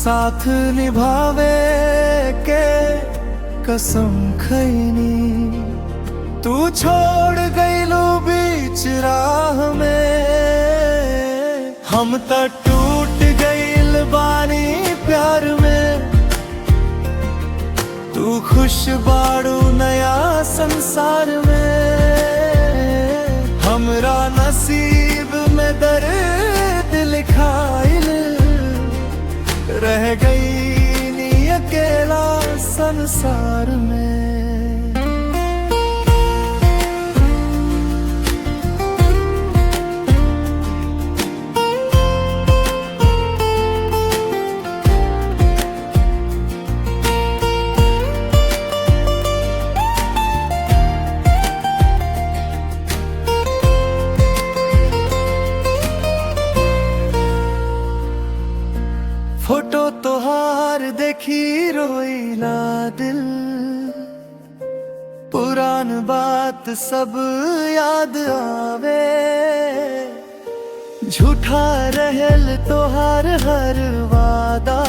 साथ निभावे के कसम खैनी, तू छोड़ गईलू बीच राह में। हम त टूट गईल बानी प्यार में, तू खुश बाड़ू नया संसार में। हमरा नसीब में दर्द लिखाइल, रह गई नी अकेला संसार में। फोटो तोहार देखी रोईला दिल, पुरान बात सब याद आवे। झूठा रहल तोहार हर वादा,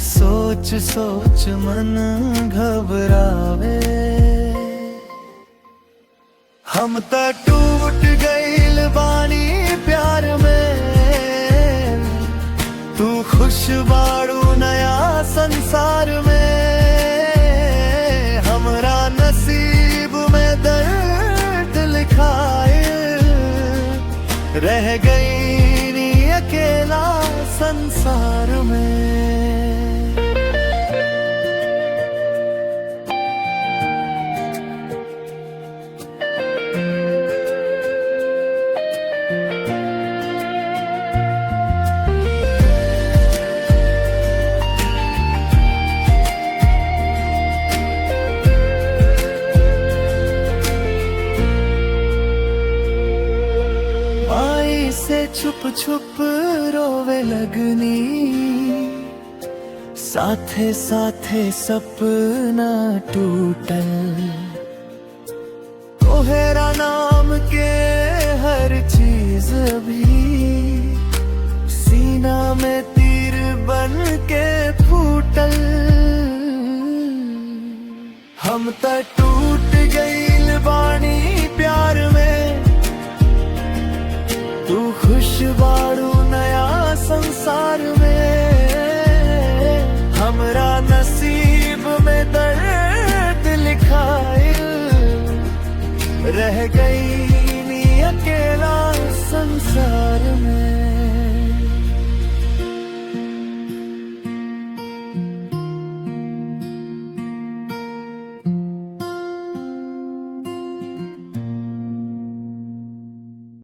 सोच सोच मन घबरावे। हम त टूट गईल बानी प्यार में, तू खुश बाड़ू नया संसार में। हमरा नसीब में दर्द लिखाए, रह गई नी अकेला संसार में। से छुप छुप रोवे लगनी, साथे साथे सपना टूटल। तोहरा नाम के हर चीज भी सीना में तीर बन के फूटल। हम त टूट गईल बानी प्यार में, तू खुश बाड़ू नया संसार में। हमरा नसीब में दर्द लिखाइल, रह गई नी अकेला संसार।